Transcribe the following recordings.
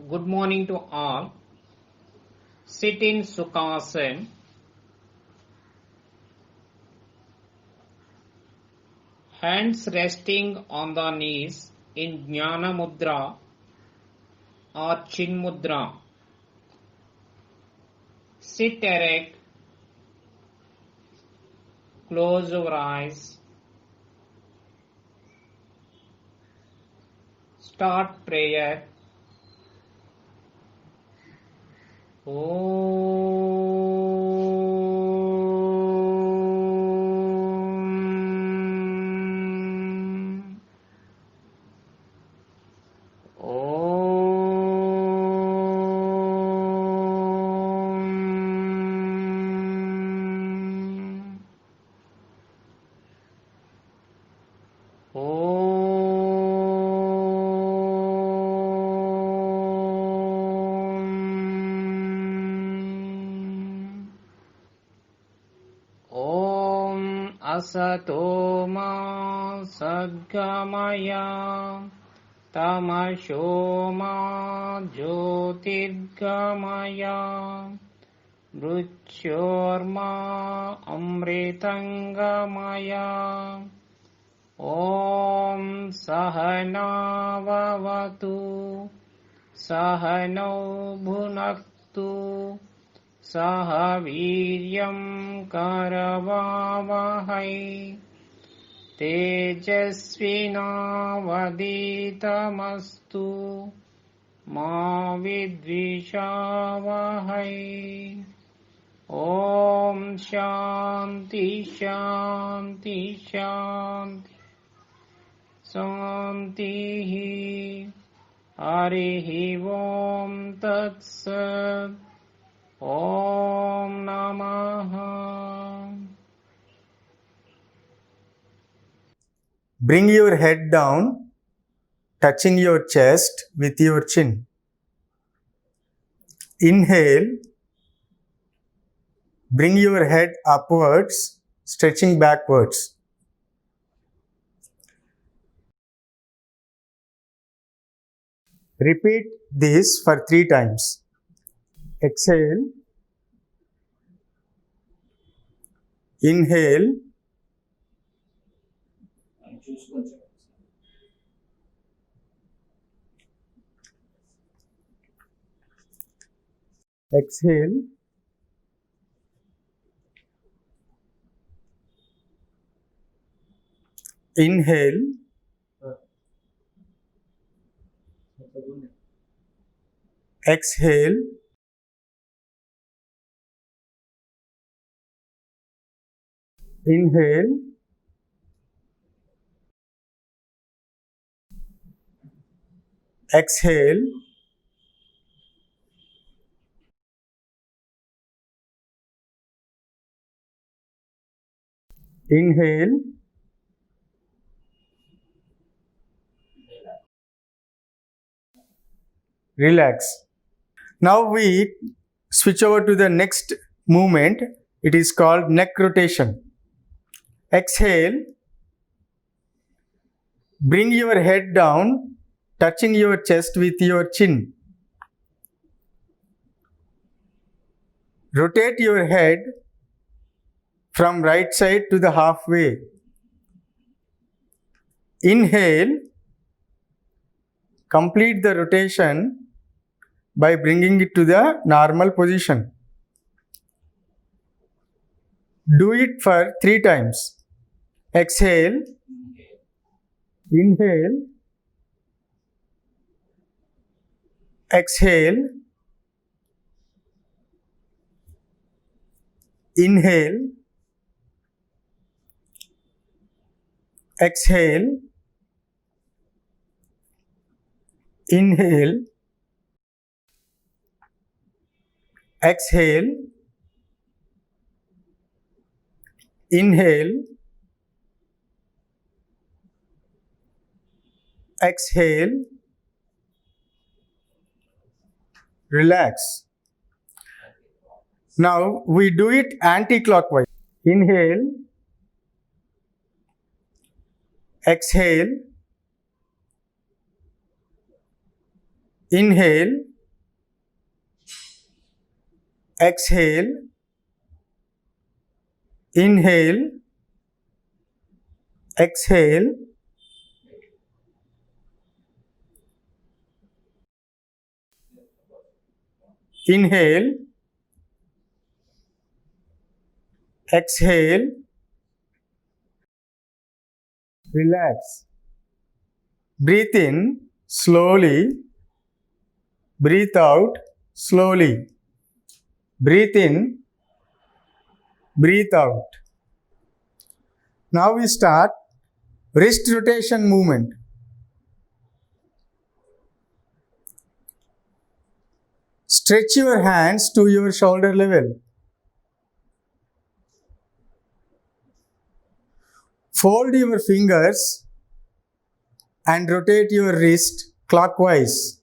Good morning to all. Sit in Sukhasana. Hands resting on the knees in Jnana Mudra or Chin Mudra. Sit erect. Close your eyes. Start prayer. Asato ma sadgamaya tamasho ma jyotirgamaya mrityorma amritangamaya Om Sahana Vavatu Sahano Bhunaktu Saha Viryam Karavavahai Tejasvinavaditamastu Ma Vidvishavahai Om Shanti Shanti Shanti Santihi Harihi Om Tat Sat Om Namaha. Bring your head down, touching your chest with your chin. Inhale. Bring your head upwards, stretching backwards. Repeat this for 3 times. Exhale. Inhale. Exhale. Inhale. Exhale. Inhale. Exhale. Inhale. Relax. Now we switch over to the next movement. It is called neck rotation. Exhale. Bring your head down, touching your chest with your chin. Rotate your head from right side to the halfway. Inhale. Complete the rotation by bringing it to the normal position. Do it for 3 times. Exhale. Inhale. Exhale. Inhale. Exhale. Inhale. Exhale. Inhale. Exhale. Relax. Now we do it anti-clockwise. Inhale. Exhale. Inhale. exhale, inhale, exhale, inhale, exhale, relax. Breathe in slowly, breathe out slowly. Breathe in, breathe out. Now we start wrist rotation movement. Stretch your hands to your shoulder level. Fold your fingers and rotate your wrist clockwise.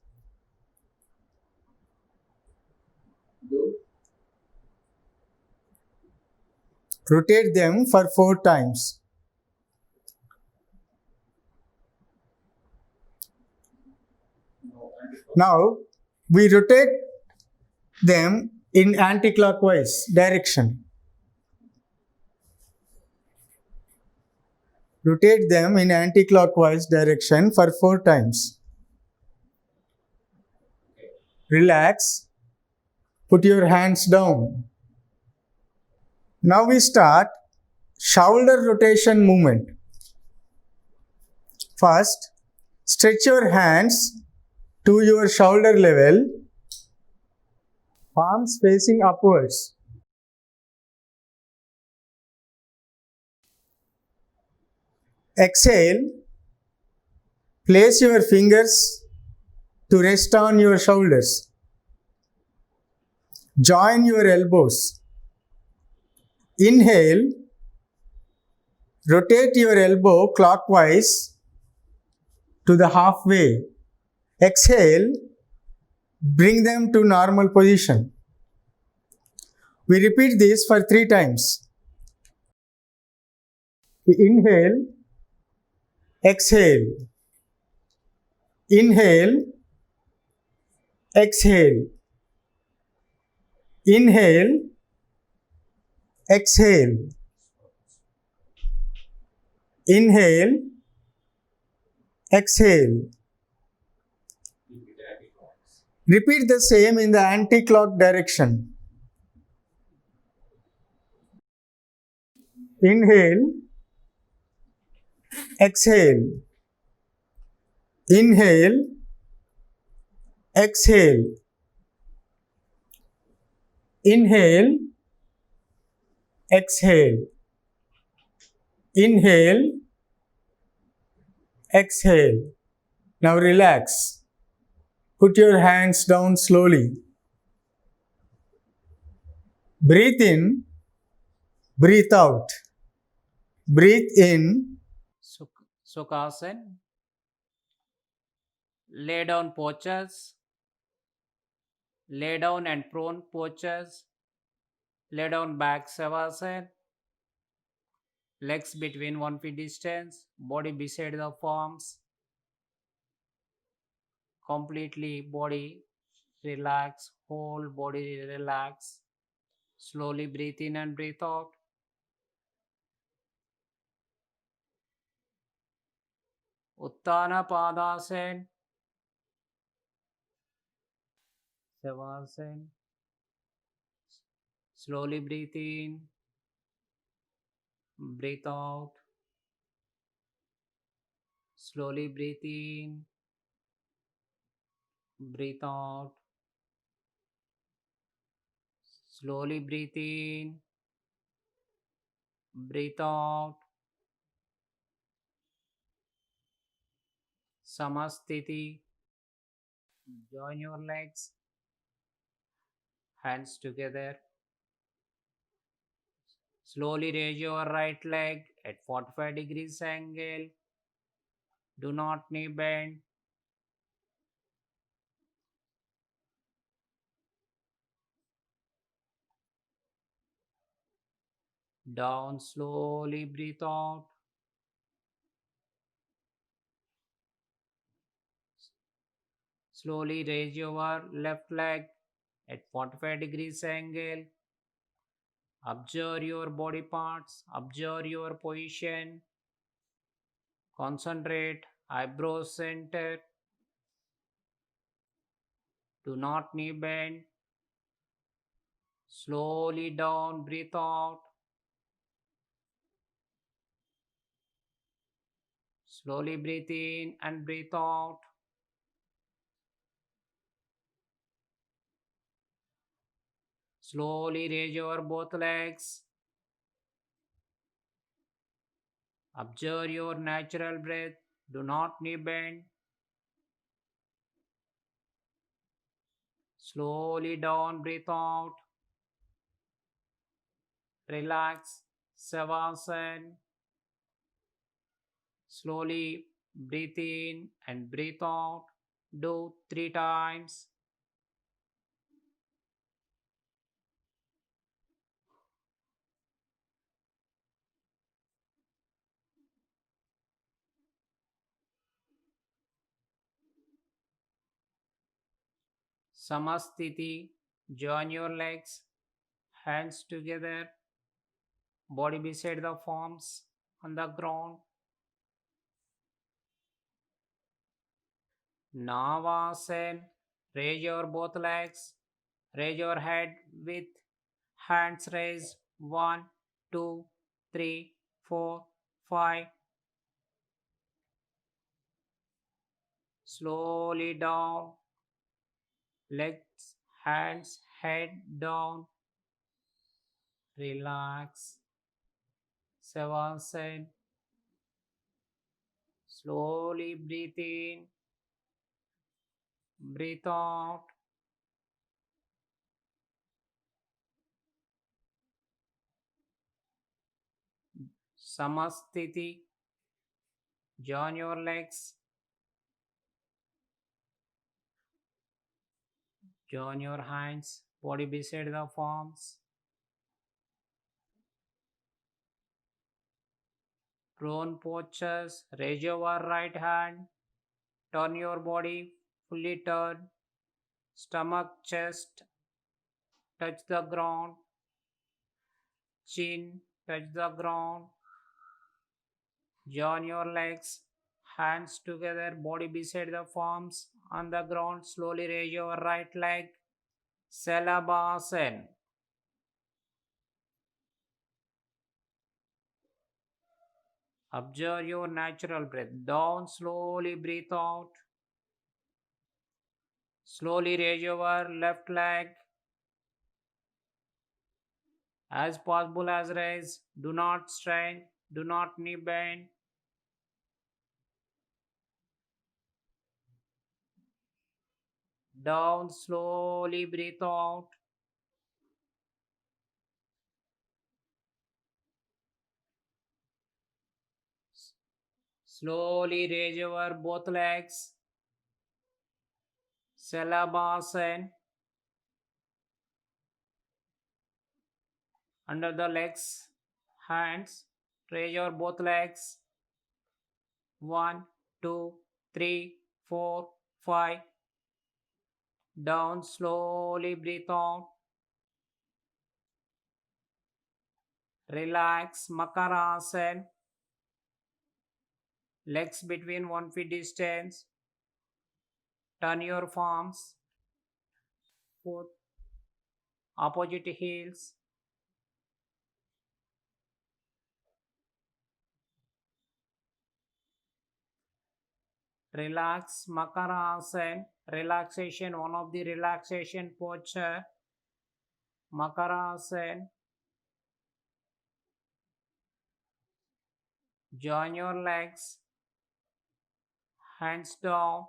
Rotate them for 4 times. Now we rotate them in anti-clockwise direction. Rotate them in anti-clockwise direction for 4 times. Relax. Put your hands down. Now we start shoulder rotation movement. First, stretch your hands to your shoulder level, palms facing upwards. Exhale, place your fingers to rest on your shoulders. Join your elbows. Inhale, rotate your elbow clockwise to the halfway. Exhale, bring them to normal position. We repeat this for 3 times. We inhale, exhale. Inhale, exhale. Inhale, exhale. Inhale, exhale. Repeat the same in the anti-clock direction. Inhale, exhale. Inhale, exhale. Inhale, exhale. Inhale, exhale. Now relax. Put your hands down slowly. Breathe in, breathe out. Breathe in, Sukhasana. Lay down postures. Lay down and prone postures. Lay down back Savasana. Legs between 1 feet distance. Body beside the palms. Completely body relax. Whole body relax. Slowly breathe in and breathe out. Uttana Padasana. Savasana. Slowly breathe in. Breathe out. Slowly breathe in. Breathe out. Slowly breathe in. Breathe out. Samastiti. Join your legs. Hands together. Slowly raise your right leg at 45 degrees angle. Do not knee bend. Down, slowly breathe out. Slowly raise your left leg at 45 degrees angle. Observe your body parts, observe your position. Concentrate, eyebrows center. Do not knee bend. Slowly down, breathe out. Slowly breathe in and breathe out. Slowly raise your both legs. Observe your natural breath. Do not knee bend. Slowly down, breathe out. Relax. Savasana. Slowly breathe in and breathe out. Do 3 times. Samastiti. Join your legs. Hands together. Body beside the palms on the ground. Navasana. Raise your both legs. Raise your head with hands raised. 1, 2, 3, 4, 5. Slowly down. Legs, hands, head down. Relax. Savasana. Slowly breathe in. Breathe out. Samastiti. Join your legs. Join your hands. Body beside the palms. Prone postures. Raise your right hand. Turn your body. Fully turn. Stomach, chest. Touch the ground. Chin. Touch the ground. Join your legs. Hands together. Body beside the palms. On the ground. Slowly raise your right leg. Salabhasana. Observe your natural breath. Down, slowly breathe out. Slowly raise your left leg. As possible as raise. Do not strain. Do not knee bend. Down, slowly breathe out. Slowly raise your both legs. Salabhasana. Under the legs, hands. Raise your both legs. 1, 2, 3, 4, 5. Down, slowly breathe out. Relax, Makarasana. Legs between 1 feet distance. Turn your palms. Foot. Opposite heels. Relax, Makarasana. Relaxation, one of the relaxation posture. Makarasana. Join your legs. Hands down.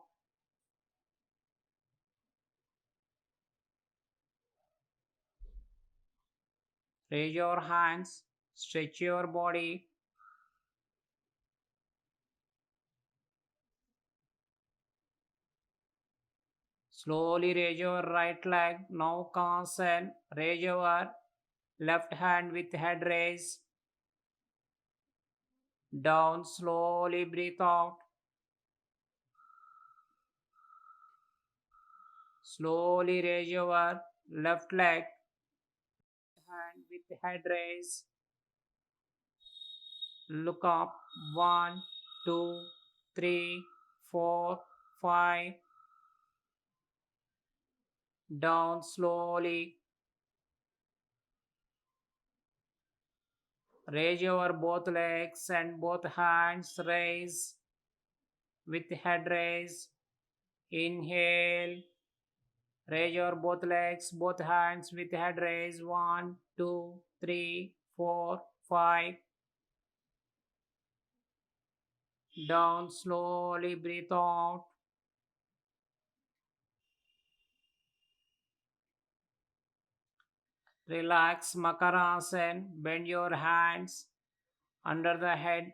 Raise your hands. Stretch your body. Slowly raise your right leg. Now Kansan. Raise your left hand with head raised. Down, slowly breathe out. Slowly raise your left leg, hand with head raise. Look up. 1, 2, 3, 4, 5. Down slowly. Raise your both legs and both hands raise with head raise. Inhale. Raise your both legs, both hands with head raise. 1, 2, 3, 4, 5. Down slowly, breathe out. Relax Makarasana. Bend your hands under the head,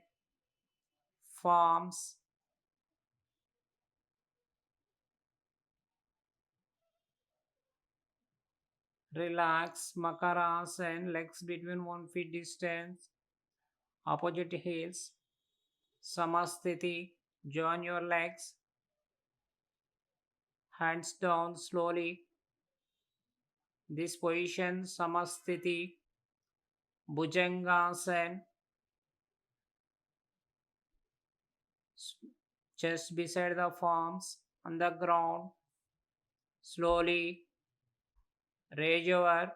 palms. Relax Makarasana. Legs between 1 feet distance. Opposite heels. Samasthiti. Join your legs. Hands down slowly. This position, Samasthiti. Bhujangasana. Chest beside the palms on the ground. Slowly raise your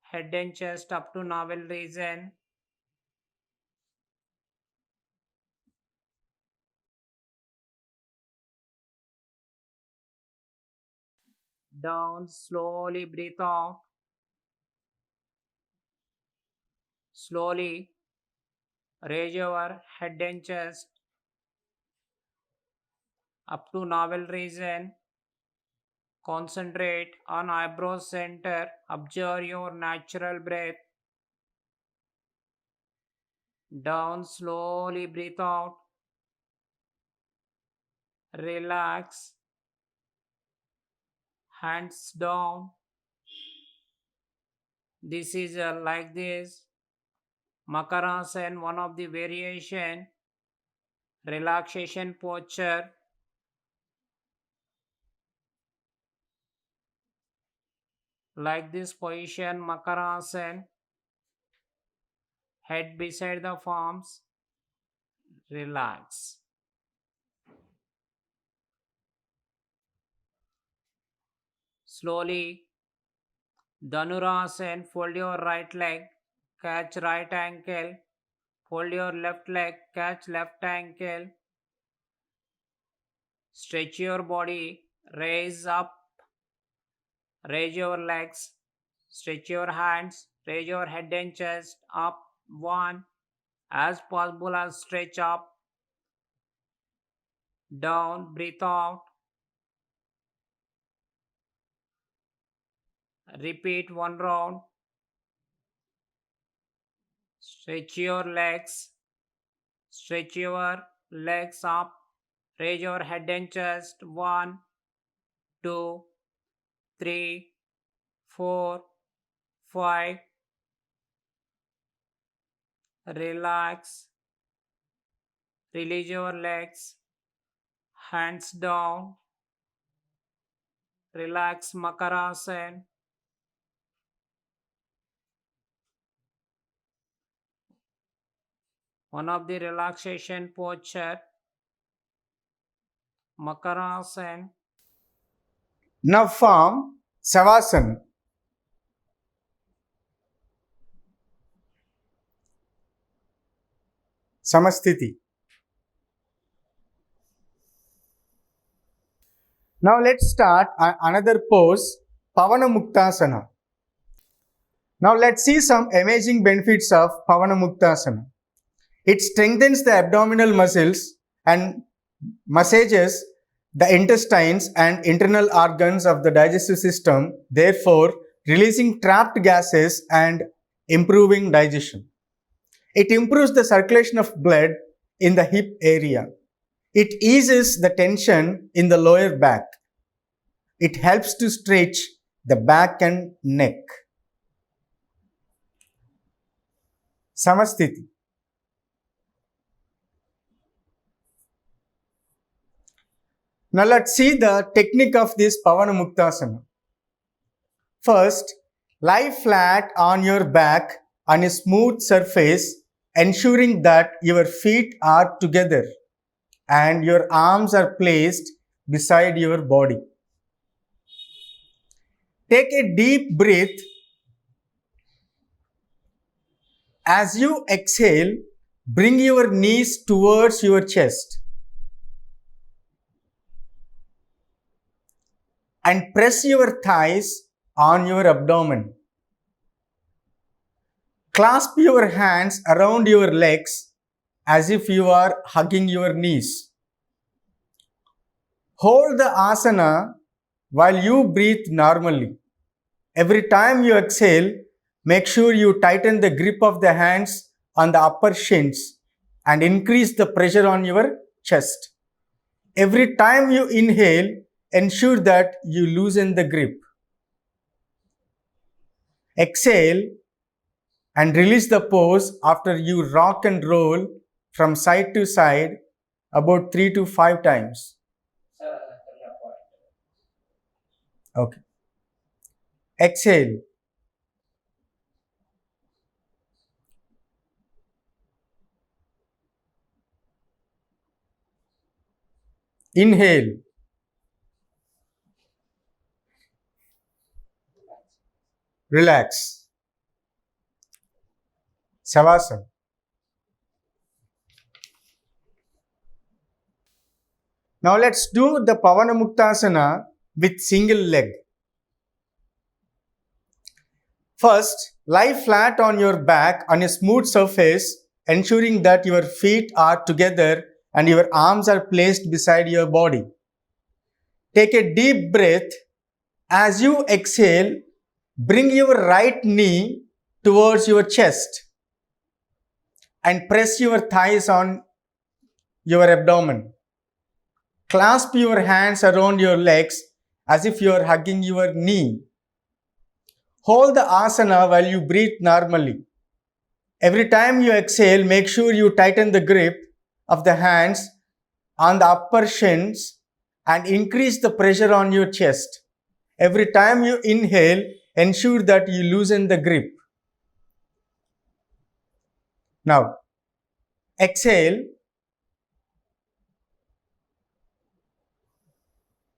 head and chest up to navel region. Down, slowly breathe out. Slowly raise your head and chest up to navel region. Concentrate on eyebrow center. Observe your natural breath. Down, slowly breathe out. Relax. Hands down. This is like this. Makarasana, one of the variation, relaxation posture. Like this position, Makarasana, head beside the palms, relax. Slowly, Dhanurasana, fold your right leg, catch right ankle, fold your left leg, catch left ankle. Stretch your body, raise up, raise your legs, stretch your hands, raise your head and chest up. 1, as possible as stretch up, down, breathe out. Repeat 1 round. Stretch your legs. Stretch your legs up. Raise your head and chest. 1, 2, 3, 4, 5. Relax. Release your legs. Hands down. Relax Makarasana. One of the relaxation posture, Makarasana. Now form Savasana. Samasthiti. Now let's start another pose, Pavana Muktasana. Now let's see some amazing benefits of Pavana Muktasana. It strengthens the abdominal muscles and massages the intestines and internal organs of the digestive system, therefore releasing trapped gases and improving digestion. It improves the circulation of blood in the hip area. It eases the tension in the lower back. It helps to stretch the back and neck. Samasthiti. Now let's see the technique of this Pavana Muktasana. First, lie flat on your back on a smooth surface, ensuring that your feet are together and your arms are placed beside your body. Take a deep breath. As you exhale, bring your knees towards your chest and press your thighs on your abdomen. Clasp your hands around your legs as if you are hugging your knees. Hold the asana while you breathe normally. Every time you exhale, make sure you tighten the grip of the hands on the upper shins and increase the pressure on your chest. Every time you inhale, ensure that you loosen the grip. Exhale and release the pose after you rock and roll from side to side about 3 to 5 times. Okay. Exhale. Inhale. Relax. Savasana. Now let's do the Pavanamuktasana with single leg. First, lie flat on your back on a smooth surface, ensuring that your feet are together and your arms are placed beside your body. Take a deep breath. As you exhale, bring your right knee towards your chest and press your thighs on your abdomen. Clasp your hands around your legs as if you are hugging your knee. Hold the asana while you breathe normally. Every time you exhale, make sure you tighten the grip of the hands on the upper shins and increase the pressure on your chest. Every time you inhale, ensure that you loosen the grip. Now, exhale.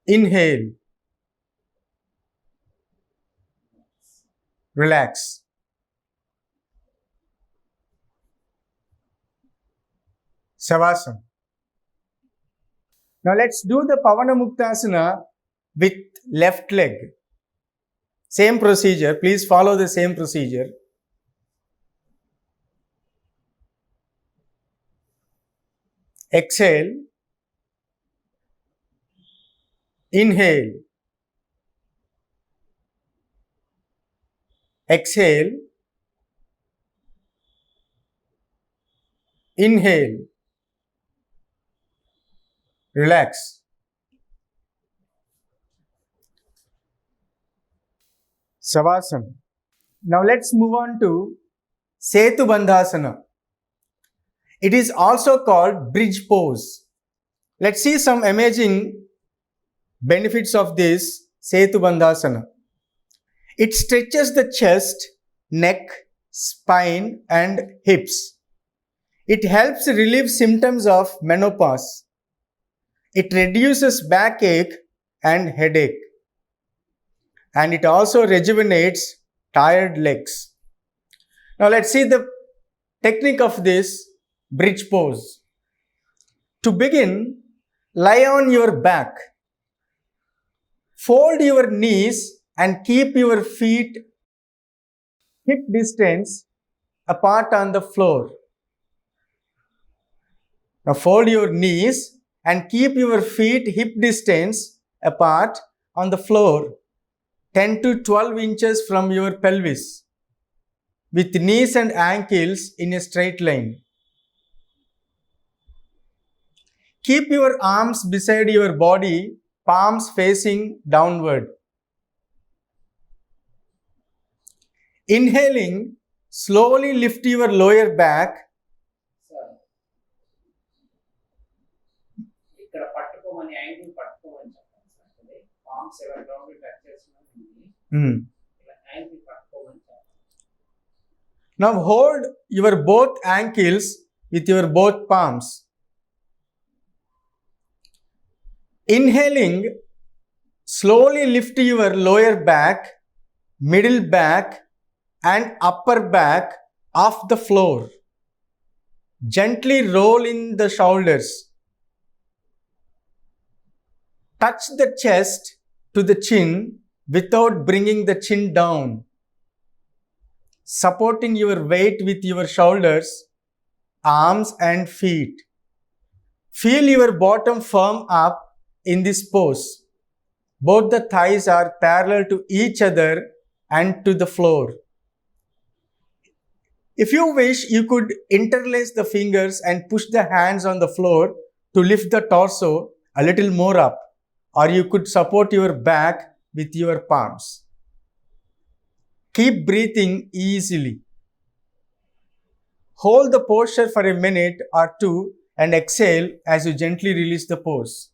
Inhale. Relax. Savasana. Now let's do the Pavanamuktasana with left leg. Same procedure. Please follow the same procedure. Exhale. Inhale. Exhale. Inhale. Relax. Savasana. Now let's move on to Setu Bandhasana. It is also called bridge pose. Let's see some amazing benefits of this Setu Bandhasana. It stretches the chest, neck, spine and hips. It helps relieve symptoms of menopause. It reduces backache and headache. And it also rejuvenates tired legs. Now let's see the technique of this bridge pose. To begin, lie on your back. Fold your knees and keep your feet hip distance apart on the floor. Now fold your knees and keep your feet hip distance apart on the floor, 10 to 12 inches from your pelvis, with knees and ankles in a straight line. Keep your arms beside your body, palms facing downward. Inhaling, slowly lift your lower back. ఇక్కడ పట్టుకోమని angle పట్టుకోమని చెప్పండి sir. Palms ఎవరి ground touch చేస్తున్నాం. Now hold your both ankles with your both palms. Inhaling, slowly lift your lower back, middle back, and upper back off the floor. Gently roll in the shoulders. Touch the chest to the chin without bringing the chin down. Supporting your weight with your shoulders, arms, and feet. Feel your bottom firm up in this pose. Both the thighs are parallel to each other and to the floor. If you wish, you could interlace the fingers and push the hands on the floor to lift the torso a little more up, or you could support your back with your palms. Keep breathing easily. Hold the posture for a minute or two and exhale as you gently release the pose.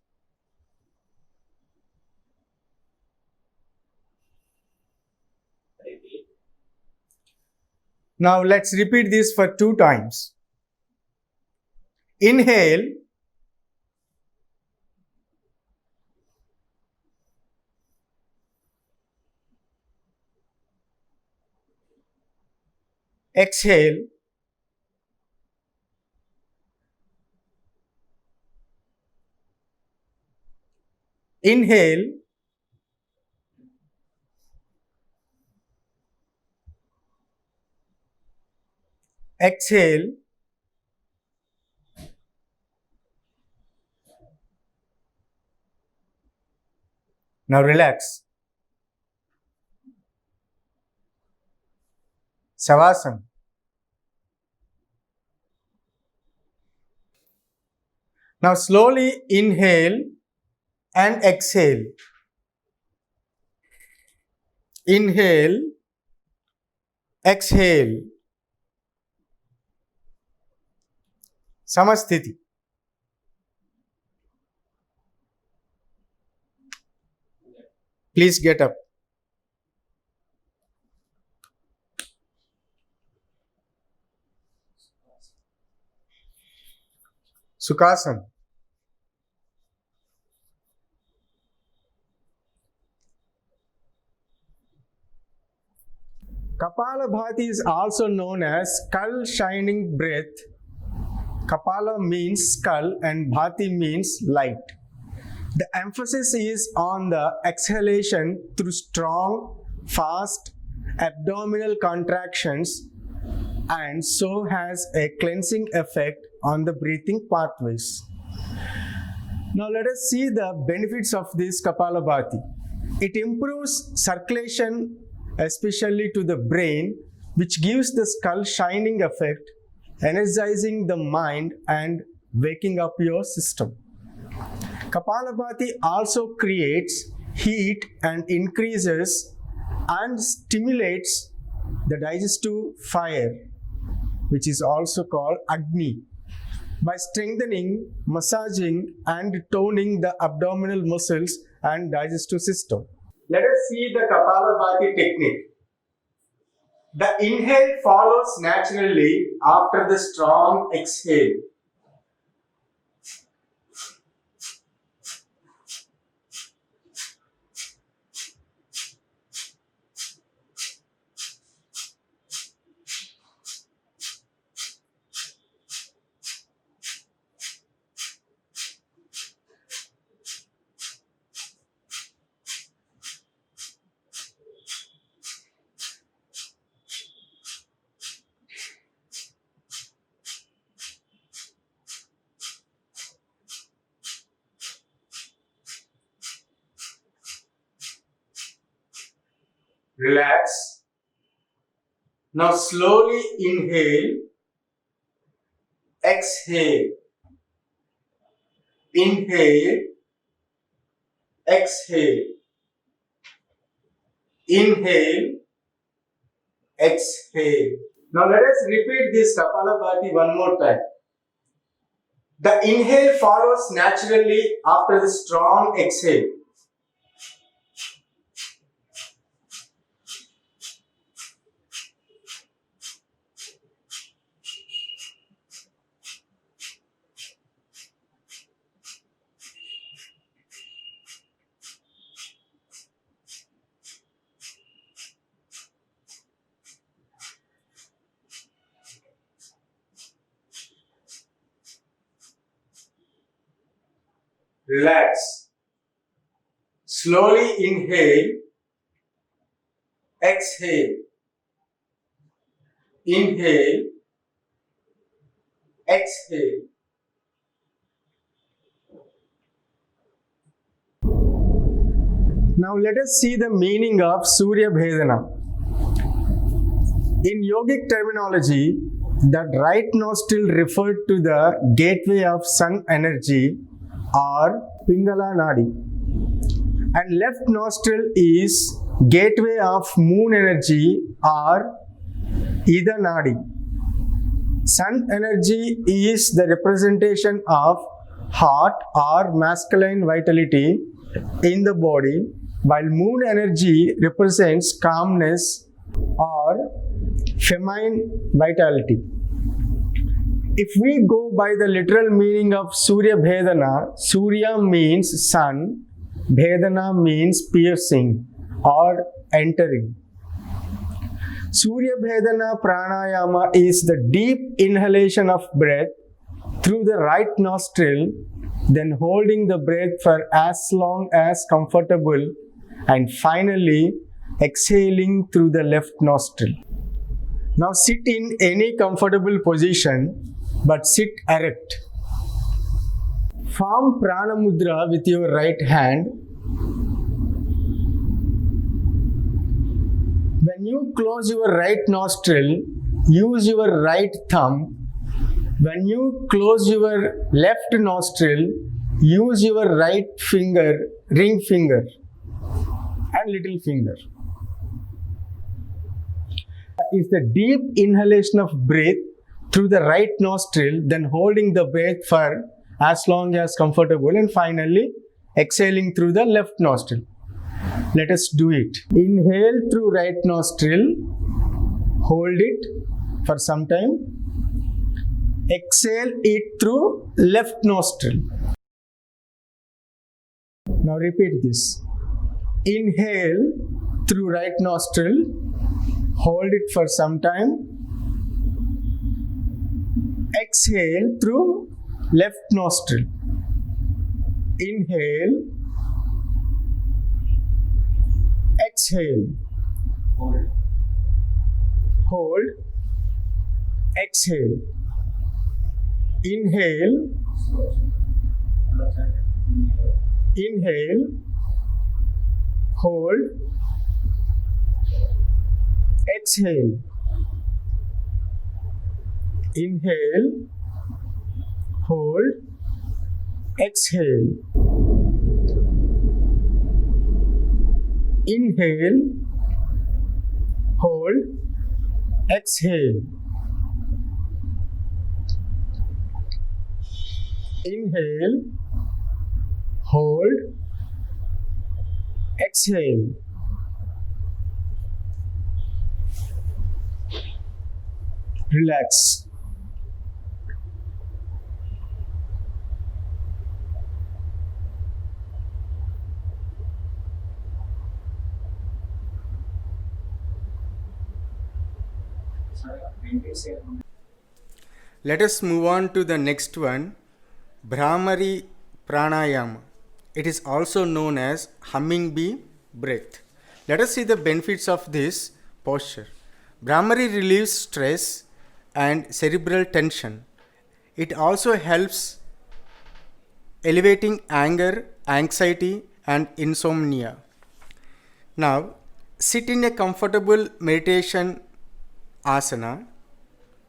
Now let's repeat this for 2 times. Inhale. Exhale. Inhale. Exhale. Now relax. Savasana. Now slowly inhale and exhale. Inhale, exhale. Samasthiti. Please get up. Sukhasana. Kapalabhati is also known as skull shining breath. Kapala means skull and bhati means light. The emphasis is on the exhalation through strong, fast abdominal contractions, and so has a cleansing effect on the breathing pathways. Now let us see the benefits of this Kapalabhati. It improves circulation, especially to the brain, which gives the skull shining effect, energizing the mind and waking up your system. Kapalabhati also creates heat and increases and stimulates the digestive fire, which is also called Agni, by strengthening, massaging, and toning the abdominal muscles and digestive system. Let us see the Kapalabhati technique. The inhale follows naturally after the strong exhale. Relax. Now slowly inhale, exhale, inhale, exhale, inhale, exhale. Now let us repeat this Kapalabhati one more time. The inhale follows naturally after the strong exhale. Relax. Slowly inhale. Exhale. Inhale. Exhale. Now let us see the meaning of Surya Bhedana. In yogic terminology, the right nostril referred to the gateway of sun energy or Pingala Nadi, and left nostril is gateway of moon energy or Ida Nadi. Sun energy is the representation of heart or masculine vitality in the body, while moon energy represents calmness or feminine vitality. If we go by the literal meaning of Surya Bhedana, Surya means sun, Bhedana means piercing or entering. Surya Bhedana Pranayama is the deep inhalation of breath through the right nostril, then holding the breath for as long as comfortable, and finally exhaling through the left nostril. Now sit in any comfortable position, but sit erect. Form Prana Mudra with your right hand. When you close your right nostril, use your right thumb. When you close your left nostril, use your right finger, ring finger, and little finger. Is the deep inhalation of breath through the right nostril, then holding the breath for as long as comfortable, and finally exhaling through the left nostril. Let us do it. Inhale through right nostril, hold it for some time. Exhale it through left nostril. Now repeat this. Inhale through right nostril, hold it for some time. Exhale through left nostril. Inhale. Exhale. Hold. Exhale. Inhale. Inhale. Hold. Exhale. Inhale. Hold. Exhale. Inhale. Hold. Exhale. Inhale. Hold. Exhale. Relax. Let us move on to the next one, Bhramari Pranayama. It is also known as humming bee breath. Let us see the benefits of this posture. Bhramari relieves stress and cerebral tension. It also helps elevating anger, anxiety, and insomnia. Now, sit in a comfortable meditation asana.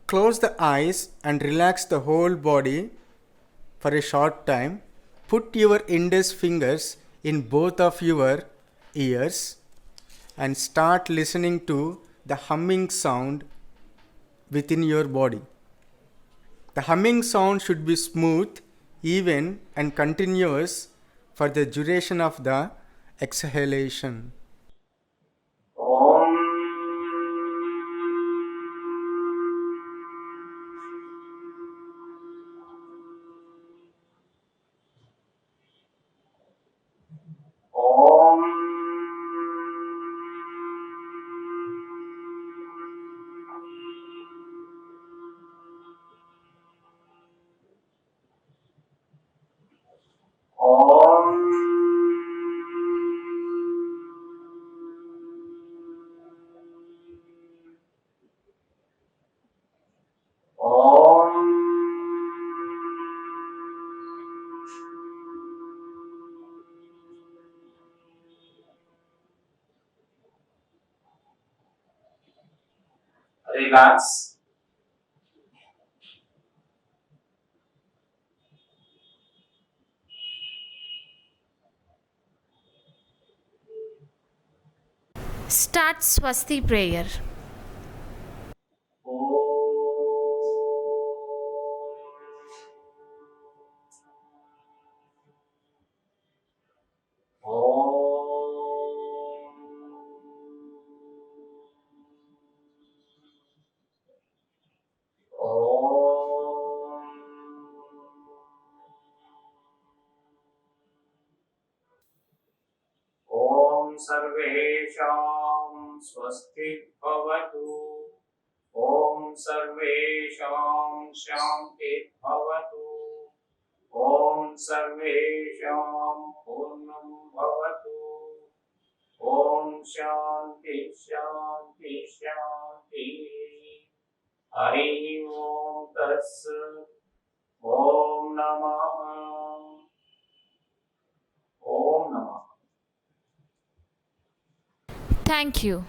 Close the eyes and relax the whole body for a short time. Put your index fingers in both of your ears and start listening to the humming sound within your body. The humming sound should be smooth, even, and continuous for the duration of the exhalation. Relax. Start Swasti prayer. ॐ सर्वेषां स्वस्ति भवतु। ॐ सर्वेषां शान्ति भवतु। ॐ सर्वेषां पूर्णं भवतु। ॐ शान्ति शान्ति शान्ति। हरिः ॐ तत्सत्। ॐ नमः। ॐ नमः। Thank you.